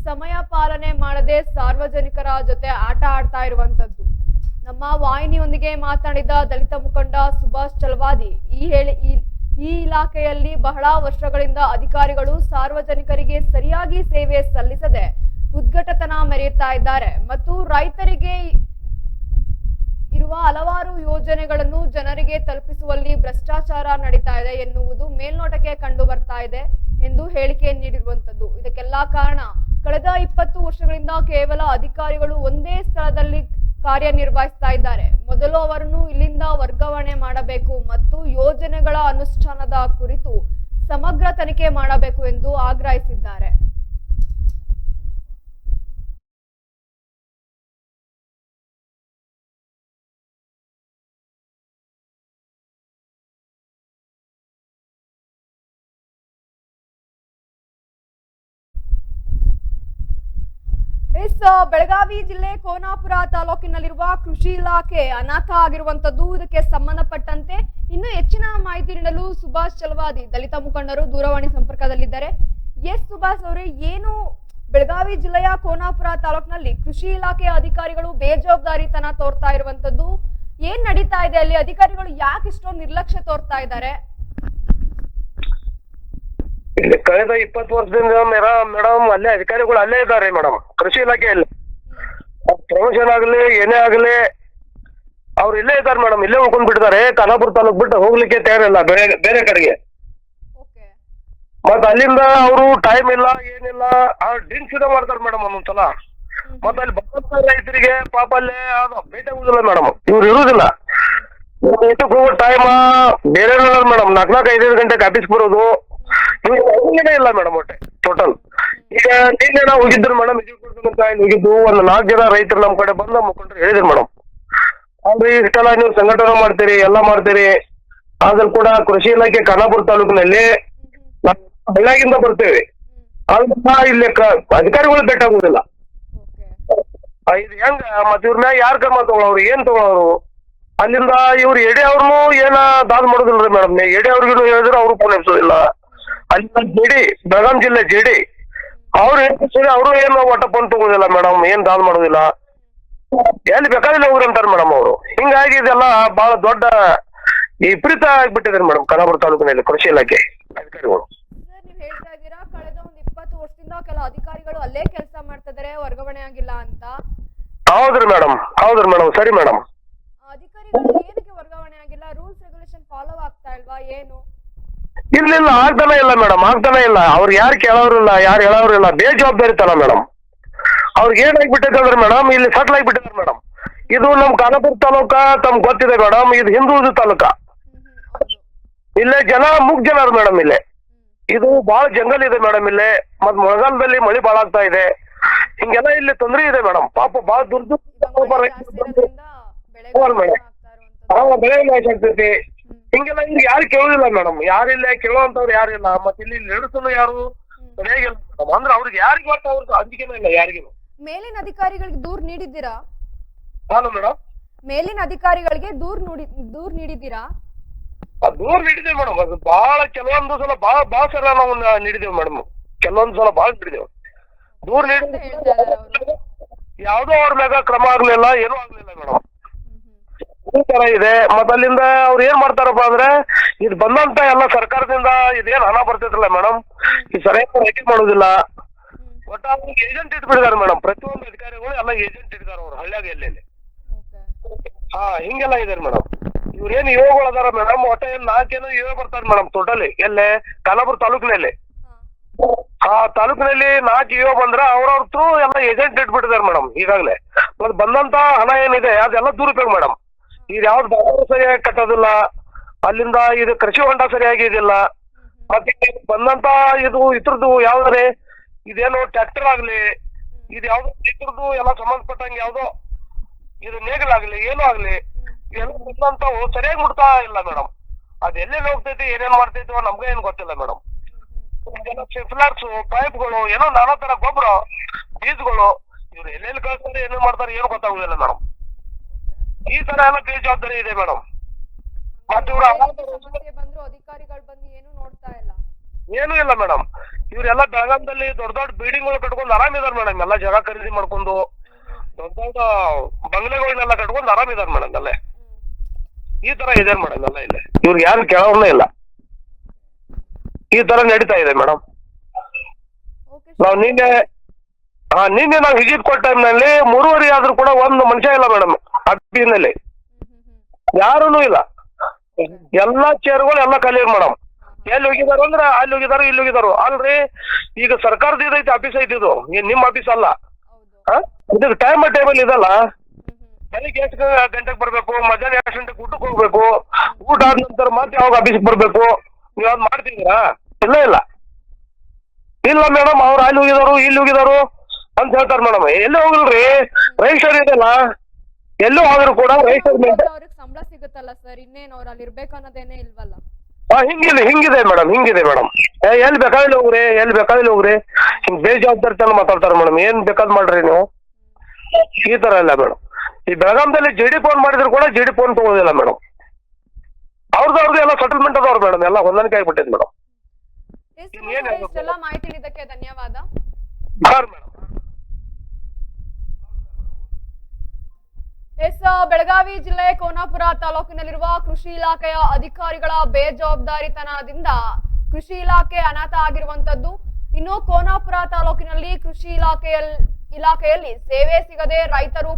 ಸಮಯ ಪಾಲನೆ ಮಾಡದೆ ಸಾರ್ವಜನಿಕರ ಜೊತೆ ಆಟ ಆಡ್ತಾ ಇರುವಂತದ್ದು. ನಮ್ಮ ವಾಹಿನಿಯೊಂದಿಗೆ ಮಾತನಾಡಿದ ದಲಿತ ಮುಖಂಡ ಸುಭಾಷ್ ಚಲವಾದಿ ಈ ಇಲಾಖೆಯಲ್ಲಿ ಬಹಳ ವರ್ಷಗಳಿಂದ ಅಧಿಕಾರಿಗಳು ಸಾರ್ವಜನಿಕರಿಗೆ ಸರಿಯಾಗಿ ಸೇವೆ ಸಲ್ಲಿಸದೆ ಉದ್ಘಟತನ ಮೆರೆಯುತ್ತಾ ಇದ್ದಾರೆ ಮತ್ತು ರೈತರಿಗೆ ಇರುವ ಹಲವಾರು ಯೋಜನೆಗಳನ್ನು ಜನರಿಗೆ ತಲುಪಿಸುವಲ್ಲಿ ಭ್ರಷ್ಟಾಚಾರ ನಡೀತಾ ಇದೆ ಎನ್ನುವುದು ಮೇಲ್ನೋಟಕ್ಕೆ ಕಂಡು ಬರ್ತಾ ಇದೆ ಎಂದು ಹೇಳಿಕೆ ನೀಡಿರುವಂತದ್ದು. ಇದಕ್ಕೆಲ್ಲ ಕಾರಣ ಕಳೆದ 20 ವರ್ಷಗಳಿಂದ ಕೇವಲ ಅಧಿಕಾರಿಗಳು ಒಂದೇ ಸ್ಥಳದಲ್ಲಿ ಕಾರ್ಯನಿರ್ವಹಿಸ್ತಾ ಇದ್ದಾರೆ. ಮೊದಲು ಅವರನ್ನು ಇಲ್ಲಿಂದ ವರ್ಗಾವಣೆ ಮಾಡಬೇಕು ಮತ್ತು ಯೋಜನೆಗಳ ಅನುಷ್ಠಾನದ ಕುರಿತು ಸಮಗ್ರ ತನಿಖೆ ಮಾಡಬೇಕು ಎಂದು ಆಗ್ರಹಿಸಿದ್ದಾರೆ. ಬೆಳಗಾವಿ ಜಿಲ್ಲೆ ಕೋನಾಪುರ ತಾಲೂಕಿನಲ್ಲಿರುವ ಕೃಷಿ ಇಲಾಖೆ ಅನಾಥ ಆಗಿರುವಂತದ್ದು. ಇದಕ್ಕೆ ಸಂಬಂಧಪಟ್ಟಂತೆ ಇನ್ನು ಹೆಚ್ಚಿನ ಮಾಹಿತಿ ನೀಡಲು ಸುಭಾಷ್ ಚಲವಾದಿ ದಲಿತ ಮುಖಂಡರು ದೂರವಾಣಿ ಸಂಪರ್ಕದಲ್ಲಿದ್ದಾರೆ. ಎಸ್ ಸುಭಾಷ್ ಅವರೇ, ಏನು ಬೆಳಗಾವಿ ಜಿಲ್ಲೆಯ ಕೋನಾಪುರ ತಾಲೂಕಿನಲ್ಲಿ ಕೃಷಿ ಇಲಾಖೆಯ ಅಧಿಕಾರಿಗಳು ಬೇಜವಾಬ್ದಾರಿತನ ತೋರ್ತಾ ಇರುವಂತದ್ದು, ಏನ್ ನಡೀತಾ ಇದೆ ಅಲ್ಲಿ? ಅಧಿಕಾರಿಗಳು ಯಾಕೆ ಇಷ್ಟೊಂದು ನಿರ್ಲಕ್ಷ್ಯ ತೋರ್ತಾ ಇದ್ದಾರೆ? ಇಲ್ಲಿ ಕಳೆದ 20 ವರ್ಷದಿಂದ ಮೇಡಮ್ ಅಲ್ಲೇ ಅಧಿಕಾರಿಗಳು ಅಲ್ಲೇ ಇದ್ದಾರೆ ಮೇಡಮ್. ಕೃಷಿ ಇಲಾಖೆಯಲ್ಲಿ ಪ್ರಮೋಷನ್ ಆಗ್ಲಿ ಏನೇ ಆಗ್ಲಿ ಅವ್ರು ಇಲ್ಲೇ ಇದ್ದಾರೆ ಮೇಡಮ್. ಇಲ್ಲೇ ಉಳ್ಕೊಂಡ್ ಬಿಟ್ಟಿದ್ದಾರೆ. ಖಾನಾಪುರ ತಾಲೂಕ್ ಬಿಟ್ಟು ಹೋಗ್ಲಿಕ್ಕೆ ತಯಾರಿಲ್ಲ ಬೇರೆ ಕಡೆಗೆ. ಮತ್ತ ಅಲ್ಲಿಂದ ಅವರು ಟೈಮ್ ಇಲ್ಲ ಏನಿಲ್ಲ ಡಿನ್ಸಿದ ಮಾಡ್ತಾರೆ ಮೇಡಮ್ ಒಂದೊಂದ್ಸಲ. ಮತ್ತ ಅಲ್ಲಿ ಬಂದ ರೈತರಿಗೆ ಪಾಪ ಅಲ್ಲೇ ಭೇಟಿ ಆಗುದಿಲ್ಲ ಮೇಡಮ್. ಇವ್ರು ಇರುವುದಿಲ್ಲ. ಊಟಕ್ಕೆ ಹೋಗೋ ಟೈಮ್ ಬೇರೆ ಮೇಡಮ್. 4-5 ಗಂಟೆಗೆ ಆಫೀಸ್ ಬರೋದು ಇಲ್ಲ ಮೇಡಮ್. ಒಟ್ಟೆ ಟೋಟಲ್ ಈಗ ನಿನ್ನೆ ನಾವು ಹೋಗಿದ್ರು ಮೇಡಮ್. ಹೋಗಿದ್ದು ಒಂದು 4 ಜನ ರೈತರು ನಮ್ ಕಡೆ ಬಂದ ಮುಖಂಡರು ಹೇಳಿದ್ರು ಮೇಡಮ್, ಅಂದ್ರೆ ಇಷ್ಟೆಲ್ಲ ನೀವು ಸಂಘಟನೆ ಮಾಡ್ತೀರಿ ಎಲ್ಲ ಮಾಡ್ತೀರಿ, ಆದ್ರೂ ಕೂಡ ಕೃಷಿ ಇಲಾಖೆ ಖಾನಾಪುರ ತಾಲೂಕಿನಲ್ಲಿ ಬೆಳಗಿಂದ ಬರ್ತೇವೆ, ಆದ್ರೂ ಇಲ್ಲಿ ಅಧಿಕಾರಿಗಳು ಭೇಟಿ ಆಗುದಿಲ್ಲ. ಇದು ಹೆಂಗ ಮತ್ ಇವ್ರ ಮ್ಯಾಗ ಯಾರ್ ಕ್ರಮ ತಗೊಳವ್ರು ಏನ್ ತಗೊಳವ್ರು? ಅಲ್ಲಿಂದ ಇವ್ರು ಎಡೆ ಅವ್ರನ್ನು ಏನ ದಾದ್ ಮಾಡೋದಿಲ್ರಿ ಮೇಡಮ್. ಎಡೆ ಅವ್ರಿಗೂ ಹೇಳಿದ್ರೆ ಅವ್ರು ಫೋನ್ ಎಬ್ಸೋದಿಲ್ಲ. ಅಲ್ಲಿಂದ ಜೆಡಿ ಬೆಳಗಾಂ ಜಿಲ್ಲೆ ಜೆಡಿ ಅವ್ರು ಅವರು ಏನು ಒಟ್ಟ ಫೋನ್ ತಗೋದಿಲ್ಲ ಮೇಡಮ್. ಏನ್ ದಾದ್ ಮಾಡೋದಿಲ್ಲ. ಎಲ್ಲಿ ಬೇಕಾದಿಲ್ಲ ಹೋಗ್ರಿ ಅಂತಾರ ಮೇಡಮ್ ಅವರು. ಹಿಂಗಾಗಿ ಇದೆಲ್ಲ ಬಹಳ ದೊಡ್ಡ ವಿಪರೀತ ಆಗ್ಬಿಟ್ಟಿದ್ದಾರೆ ಮೇಡಮ್ ಖಾನಾಪುರ ತಾಲೂಕಿನಲ್ಲಿ ಕೃಷಿ ಇಲಾಖೆ ಅಧಿಕಾರಿಗಳು. ನೀವು ಹೇಳ್ತಾ ಇದ್ದೀರಾ ಕಳೆದ ಒಂದು 20 ವರ್ಷದಿಂದ ಕೆಲ ಅಧಿಕಾರಿಗಳು ಅಲ್ಲೇ ಕೆಲಸ ಮಾಡ್ತಾ ಇದಾರೆ, ವರ್ಗಾವಣೆ ಆಗಿಲ್ಲ ಅಂತ. ಹೌದ್ರಿ ಮೇಡಮ್ ಸರಿ ಮೇಡಮ್. ಅಧಿಕಾರಿಗಳು ಏನಕ್ಕೆ ವರ್ಗಾವಣೆ ಆಗಿಲ್ಲ? ರೂಲ್ಸ್ ರೆಗ್ಯುಲೇಷನ್ ಫಾಲೋ ಆಗ್ತಾ ಇಲ್ವಾ ಏನು? ಇಲ್ಲ ಆಗ್ತಾನೆ ಇಲ್ಲ ಮೇಡಮ್. ಅವ್ರು ಯಾರು ಕೇಳೋರಿಲ್ಲ, ಯಾರು ಹೇಳೋರಿಲ್ಲ. ಬೇಜವಾಬ್ದಾರಿತನ ಮೇಡಮ್. ಅವ್ರಿಗೆ ಏನಾಗ್ಬಿಟ್ಟೈತೆ ಅಂದ್ರೆ ಮೇಡಮ್ ಇಲ್ಲಿ ಸಟ್ಲ್ ಆಗಿಬಿಟ್ಟಿದ್ದಾರೆ ಮೇಡಮ್. ಇದು ನಮ್ ಖಾನಾಪುರ ತಾಲೂಕ ತಮ್ಗೆ ಗೊತ್ತಿದೆ ಮೇಡಮ್. ಇದು ಹಿಂದುಳಿದ ತಾಲೂಕ. ಇಲ್ಲೇ ಜನ ಮುಗ್ ಜನ ಮೇಡಮ್. ಇಲ್ಲೇ ಇದು ಬಹಳ ಜಂಗಲ್ ಇದೆ ಮೇಡಮ್. ಇಲ್ಲೇ ಮತ್ ಮಳೆಗಾಲದಲ್ಲಿ ಮಳೆ ಬಾಳ ಆಗ್ತಾ ಇದೆ. ಹಿಂಗೆಲ್ಲ ಇಲ್ಲಿ ತೊಂದ್ರೆ ಇದೆ ಮೇಡಮ್. ಪಾಪ ಬಹಳ ದುಡ್ಡು ಬೆಳೆ ನಾಶ ಆಗ್ತೈತಿ. ಹಿಂಗೆಲ್ಲ ಇಲ್ಲಿ ಯಾರು ಕೇಳುದಿಲ್ಲ ಮೇಡಮ್. ಯಾರಿಲ್ಲ ಕೇಳುವಂತವ್ರು ಯಾರಿಲ್ಲ. ಮತ್ತೆ ಇಲ್ಲಿ ನಡೆಸಲು ಯಾರು ಸರಿಯಾಗಿಲ್ಲ ಮೇಡಮ್. ಅಂದ್ರೆ ಅವ್ರಿಗೆ ಯಾರಿಗೆ ಗೊತ್ತ ಅವ್ರಿಗೆ ಅಂಜಿಕೆನೇ ಇಲ್ಲ ಯಾರಿಗೂ. ಮೇಲಿನ ಅಧಿಕಾರಿಗಳಿಗೆ ದೂರ್ ನೀಡಿದ್ದೀರಾ? Hello madam. ಮೇಲಿನ ಅಧಿಕಾರಿಗಳಿಗೆ ದೂರ್ ನೀಡಿದ್ದೀರಾ? ದೂರ್ ನೀಡಿದ್ದೇವೆ ಮೇಡಮ್. ಅದು ಬಹಳ ಕೆಲವೊಂದು ಸಲ ಬಹಳ ಸಲ ನಾವು ನೀಡಿದ್ದೇವೆ ಮೇಡಮ್. ಕೆಲವೊಂದು ಸಲ ಬಹಳ ನೀಡಿದ್ದೇವೆ. ದೂರ್ ನೀಡಿದ ಯಾವ್ದೋ ಅವ್ರ ಮ್ಯಾಗ ಕ್ರಮ ಆಗ್ಲಿಲ್ಲ, ಏನೂ ಆಗ್ಲಿಲ್ಲ ಮೇಡಮ್. ಈ ತರ ಇದೆ. ಮತ್ತ ಅಲ್ಲಿಂದ ಅವ್ರು ಏನ್ ಮಾಡ್ತಾರಪ್ಪ ಅಂದ್ರೆ ಇದು ಬಂದಂತ ಎಲ್ಲ ಸರ್ಕಾರದಿಂದ ಇದೇನ್ ಹಣ ಬರ್ತೈತ್ರಲ್ಲ ಮೇಡಮ್, ಈ ಸರಿಯಾಗಿ ರೇಟಿಂಗ್ ಮಾಡೋದಿಲ್ಲ. ಒಟ್ಟ ಏಜೆಂಟ್ ಇಟ್ಬಿಟ್ಟಿದ್ದಾರೆ ಮೇಡಮ್. ಪ್ರತಿಯೊಂದು ಅಧಿಕಾರಿಗಳು ಎಲ್ಲ ಏಜೆಂಟ್ ಇಟ್ಟಿದ್ದಾರೆ ಅವ್ರು ಹಳ್ಳಿಯಾಗ ಎಲ್ಲೆಲ್ಲಿ. ಹಿಂಗೆಲ್ಲ ಇದೆ ಮೇಡಮ್. ಇವ್ರೇನ್ ಯುವಗಳು ಅದಾರ ಮೇಡಮ್. ಒಟ್ಟ ಏನ್ 4 ಯುವ ಬರ್ತಾರೆ ಮೇಡಮ್ ಟೋಟಲಿ. ಎಲ್ಲೇ ಖಾನಾಪುರ ತಾಲೂಕಿನಲ್ಲಿ. ಆ ತಾಲೂಕಿನಲ್ಲಿ 4 ಯುವ ಬಂದ್ರೆ ಅವ್ರವ್ರ ಥ್ರೂ ಎಲ್ಲ ಏಜೆಂಟ್ ಇಟ್ಬಿಟ್ಟಿದ್ದಾರೆ ಮೇಡಮ್ ಈಗಾಗಲೇ. ಮತ್ ಬಂದಂತ ಹಣ ಏನಿದೆ ಅದೆಲ್ಲ ದುರುಪಯೋಗ ಮೇಡಮ್. ಇದು ಯಾವ್ದು ಬಾಗಿಲು ಸರಿಯಾಗಿ ಕಟ್ಟೋದಿಲ್ಲ. ಅಲ್ಲಿಂದ ಇದು ಕೃಷಿ ಹೊಂಡ ಸರಿಯಾಗಿ ಇದಿಲ್ಲ. ಮತ್ತೆ ಬಂದಂತ ಇದು ಇದ್ರದ್ದು ಯಾವ್ದಾರೆ ಇದೇನೋ ಟ್ರ್ಯಾಕ್ಟರ್ ಆಗ್ಲಿ ಇದು ಯಾವ್ದು ಇದ್ರದ್ದು ಎಲ್ಲ ಸಂಬಂಧಪಟ್ಟಂಗೆ ಯಾವ್ದೋ ಇದು ನೇಗಿಲಾಗ್ಲಿ ಏನೋ ಆಗ್ಲಿ ಎಲ್ಲ ಬಂದಂತವು ಸರಿಯಾಗಿ ಮುಟ್ತಾ ಇಲ್ಲ ಮೇಡಮ್. ಅದ್ ಎಲ್ಲೆಲ್ಲಿ ಹೋಗ್ತೈತಿ ಏನೇನ್ ಮಾಡ್ತೈತಿ ನಮ್ಗೆ ಏನ್ ಗೊತ್ತಿಲ್ಲ ಮೇಡಮ್. ಫಿಲ್ಟರ್ಸ್ ಪೈಪ್ಗಳು ಏನೋ ನಾನಾ ತರ ಗೊಬ್ಬರ ಬೀಜಗಳು ಇವ್ರು ಎಲ್ಲೆಲ್ಲಿ ಕಳಿಸ್ತಾರೆ ಏನೇನ್ ಮಾಡ್ತಾರೆ ಏನು ಗೊತ್ತಾಗುದಿಲ್ಲ ಮೇಡಮ್. ಈ ತರ ಎಲ್ಲ ಬೇಜವಾಬ್ದಾರಿ ಇದೆ ಮೇಡಮ್. ಮತ್ತೆ ಇವ್ರ ಅಧಿಕಾರಿಗಳು ಬಂದು ಏನು ನೋಡ್ತಾ ಇಲ್ಲ, ಏನೂ ಇಲ್ಲ ಮೇಡಮ್. ಇವ್ರೆಲ್ಲ ಬೆಳಗಾಂದಲ್ಲಿ ದೊಡ್ಡ ದೊಡ್ಡ ಬಿಲ್ಡಿಂಗ್ಗಳು ಕಟ್ಕೊಂಡು ಆರಾಮಿದಾರೆ ಮೇಡಮ್. ಎಲ್ಲ ಜಾಗ ಖರೀದಿ ಮಾಡ್ಕೊಂಡು ದೊಡ್ಡ ದೊಡ್ಡ ಬಂಗ್ಲೆಗಳನ್ನೆಲ್ಲ ಕಟ್ಕೊಂಡು ಆರಾಮಿದಾರೆ ಮೇಡಮ್. ಅಲ್ಲೇ ಈ ತರ ಇದೆ ಮೇಡಮ್ ಎಲ್ಲ ಇಲ್ಲಿ. ಇವ್ರಿಗೆ ಯಾರು ಕೇಳೋರ್ನೇ ಇಲ್ಲ. ಈ ತರ ನಡೀತಾ ಇದೆ ಮೇಡಮ್. ನಾವು ನಿನ್ನೆ ನಾವು ವಿಸಿಟ್ ಕೊಟ್ಟ ಟೈಮ್ನಲ್ಲಿ 3:30 ಆದ್ರೂ ಕೂಡ ಒಂದು ಮನುಷ್ಯ ಇಲ್ಲ ಮೇಡಮ್ ಆಫೀಸ್ನಲ್ಲಿ. ಯಾರೂನು ಇಲ್ಲ. ಎಲ್ಲಾ ಚೇರ್ಗಳು ಎಲ್ಲ ಖಾಲಿ ಮೇಡಮ್. ಎಲ್ಲಿ ಹೋಗಿದಾರು ಅಂದ್ರೆ ಅಲ್ಲಿ ಹೋಗಿದಾರು, ಇಲ್ಲಿ ಹೋಗಿದಾರು. ಅಲ್ರಿ ಈಗ ಸರ್ಕಾರದ ಇದೈತಿ ಆಫೀಸ್ ಐತಿ, ಇದು ನಿಮ್ ಆಫೀಸ್ ಅಲ್ಲ. ಇದಕ್ಕೆ ಟೈಮ್ ಟೇಬಲ್ ಇದಲ್ಲ. ಬೆಳಿಗ್ಗೆ ಎಷ್ಟು ಗಂಟೆಗೆ ಬರ್ಬೇಕು, ಮಧ್ಯಾಹ್ನ ಎಷ್ಟು ಗಂಟೆಗೆ ಊಟಕ್ಕೆ ಹೋಗ್ಬೇಕು, ಊಟ ಆದ ನಂತರ ಮತ್ತೆ ಯಾವಾಗ ಆಫೀಸ್ಗೆ ಬರ್ಬೇಕು, ನೀವ್ ಅದ್ ಮಾಡ್ತಿದ್ದೀರಾ? ಇಲ್ಲ ಇಲ್ಲ ಇಲ್ಲ ಮೇಡಮ್. ಅವ್ರು ಅಲ್ಲಿ ಹೋಗಿದಾರು, ಇಲ್ಲಿ ಹೋಗಿದಾರು ಅಂತ ಹೇಳ್ತಾರೆ ಮೇಡಮ್. ಎಲ್ಲಿ ಹೋಗಿಲ್ರಿ, ರಿಜಿಸ್ಟರ್ ಇದೆಲ್ಲ. ಎಲ್ಲೂ ಹೋದ್ರು ಕೂಡ ರಿಜಿಸ್ಟರ್ ಅವ್ರಿಗೆ ಸಂಬಳ ಸಿಗುತ್ತಲ್ಲ ಸರ್, ಇನ್ನೇನು ಅವ್ರು ಅಲ್ಲಿ ಇರ್ಬೇಕು ಅನ್ನೋದೇನೇ ಇಲ್ವಲ್ಲ. ಹಿಂಗಿದೆ ಮೇಡಮ್, ಹಿಂಗಿದೆ ಮೇಡಮ್. ಎಲ್ಲಿ ಬೇಕಾದ್ರೆ ಹೋಗ್ರಿ, ಎಲ್ಲಿ ಬೇಕಾದ್ರೆ ಹೋಗ್ರಿ, ಹಿಂಗ್ ಬೇಜವಾಬ್ದಾರಿತನ ಮಾತಾಡ್ತಾರೆ ಮೇಡಮ್. ಏನ್ ಬೇಕಾದ್ ಮಾಡ್ರಿ ನೀವು, ಈ ತರ ಇಲ್ಲ ಮೇಡಮ್. ಈ ಬೆಳಗಾಂದಲ್ಲಿ ಜಿ ಡಿ ಫೋನ್ ಮಾಡಿದ್ರು ಕೂಡ ಜಿ ಡಿ ಫೋನ್ ತಗೋದಿಲ್ಲ ಮೇಡಮ್. ಅವ್ರದ್ದು ಎಲ್ಲ ಸೆಟಲ್ಮೆಂಟ್ ಅದಾವ್ರು ಮೇಡಮ್, ಎಲ್ಲ ಹೊಂದಾಣಿಕೆ ಆಗ್ಬಿಟ್ಟಿದೆ ಮೇಡಮ್. ಇಷ್ಟೆಲ್ಲ ಮಾಹಿತಿ ನೀಡಿದ್ದಕ್ಕೆ ಧನ್ಯವಾದ. ಮೇಡಮ್ ಬೆಳಗಾವಿ ಜಿಲ್ಲೆ ಕೋನಾಪುರ ತಾಲೂಕಿನಲ್ಲಿರುವ ಕೃಷಿ ಇಲಾಖೆಯ ಅಧಿಕಾರಿಗಳ ಬೇಜವಾಬ್ದಾರಿತನದಿಂದ ಕೃಷಿ ಇಲಾಖೆ ಅನಾಥ ಆಗಿರುವಂತದ್ದು. ಇನ್ನು ಕೋನಾಪುರ ತಾಲೂಕಿನಲ್ಲಿ ಕೃಷಿ ಇಲಾಖೆಯಲ್ಲಿ ಸೇವೆ ಸಿಗದೆ ರೈತರು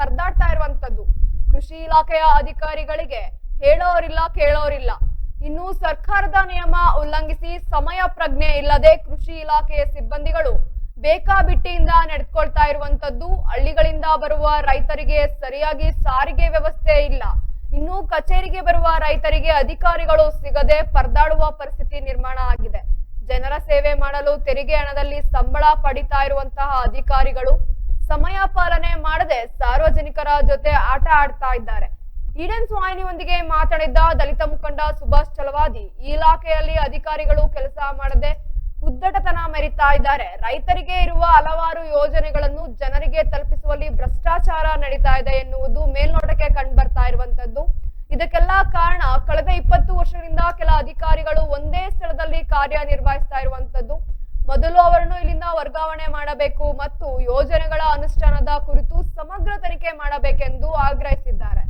ಪರದಾಡ್ತಾ ಇರುವಂತದ್ದು. ಕೃಷಿ ಇಲಾಖೆಯ ಅಧಿಕಾರಿಗಳಿಗೆ ಹೇಳೋರಿಲ್ಲ ಕೇಳೋರಿಲ್ಲ. ಇನ್ನು ಸರ್ಕಾರದ ನಿಯಮ ಉಲ್ಲಂಘಿಸಿ ಸಮಯ ಪ್ರಜ್ಞೆ ಇಲ್ಲದೆ ಕೃಷಿ ಇಲಾಖೆಯ ಸಿಬ್ಬಂದಿಗಳು ಬೇಕಾಬಿಟ್ಟಿಯಿಂದ ನಡೆದುಕೊಳ್ತಾ ಇರುವಂತದ್ದು. ಹಳ್ಳಿಗಳಿಂದ ಬರುವ ರೈತರಿಗೆ ಸರಿಯಾಗಿ ಸಾರಿಗೆ ವ್ಯವಸ್ಥೆ ಇಲ್ಲ. ಇನ್ನು ಕಚೇರಿಗೆ ಬರುವ ರೈತರಿಗೆ ಅಧಿಕಾರಿಗಳು ಸಿಗದೆ ಪರದಾಡುವ ಪರಿಸ್ಥಿತಿ ನಿರ್ಮಾಣ ಆಗಿದೆ. ಜನರ ಸೇವೆ ಮಾಡಲು ತೆರಿಗೆ ಹಣದಲ್ಲಿ ಸಂಬಳ ಪಡಿತಾ ಇರುವಂತಹ ಅಧಿಕಾರಿಗಳು ಸಮಯ ಪಾಲನೆ ಮಾಡದೆ ಸಾರ್ವಜನಿಕರ ಜೊತೆ ಆಟ ಆಡ್ತಾ ಇದ್ದಾರೆ. ಈಡನ್ಸ್ ವಾಹಿನಿಯೊಂದಿಗೆ ಮಾತನಾಡಿದ ದಲಿತ ಮುಖಂಡ ಸುಭಾಷ್ ಚಲವಾದಿ, ಈ ಇಲಾಖೆಯಲ್ಲಿ ಅಧಿಕಾರಿಗಳು ಕೆಲಸ ಮಾಡದೆ ಉದ್ದಟತನ ಮೆರಿತಾ ಇದ್ದಾರೆ. ರೈತರಿಗೆ ಇರುವ ಹಲವಾರು ಯೋಜನೆಗಳನ್ನು ಜನರಿಗೆ ತಲುಪಿಸುವಲ್ಲಿ ಭ್ರಷ್ಟಾಚಾರ ನಡೀತಾ ಇದೆ ಎನ್ನುವುದು ಮೇಲ್ನೋಟಕ್ಕೆ ಕಂಡು ಬರ್ತಾ ಇರುವಂತದ್ದು. ಇದಕ್ಕೆಲ್ಲ ಕಾರಣ ಕಳೆದ 20 ವರ್ಷಗಳಿಂದ ಕೆಲ ಅಧಿಕಾರಿಗಳು ಒಂದೇ ಸ್ಥಳದಲ್ಲಿ ಕಾರ್ಯನಿರ್ವಹಿಸ್ತಾ ಇರುವಂತದ್ದು. ಮೊದಲು ಅವರನ್ನು ಇಲ್ಲಿಂದ ವರ್ಗಾವಣೆ ಮಾಡಬೇಕು ಮತ್ತು ಯೋಜನೆಗಳ ಅನುಷ್ಠಾನದ ಕುರಿತು ಸಮಗ್ರ ತನಿಖೆ ಮಾಡಬೇಕೆಂದು ಆಗ್ರಹಿಸಿದ್ದಾರೆ.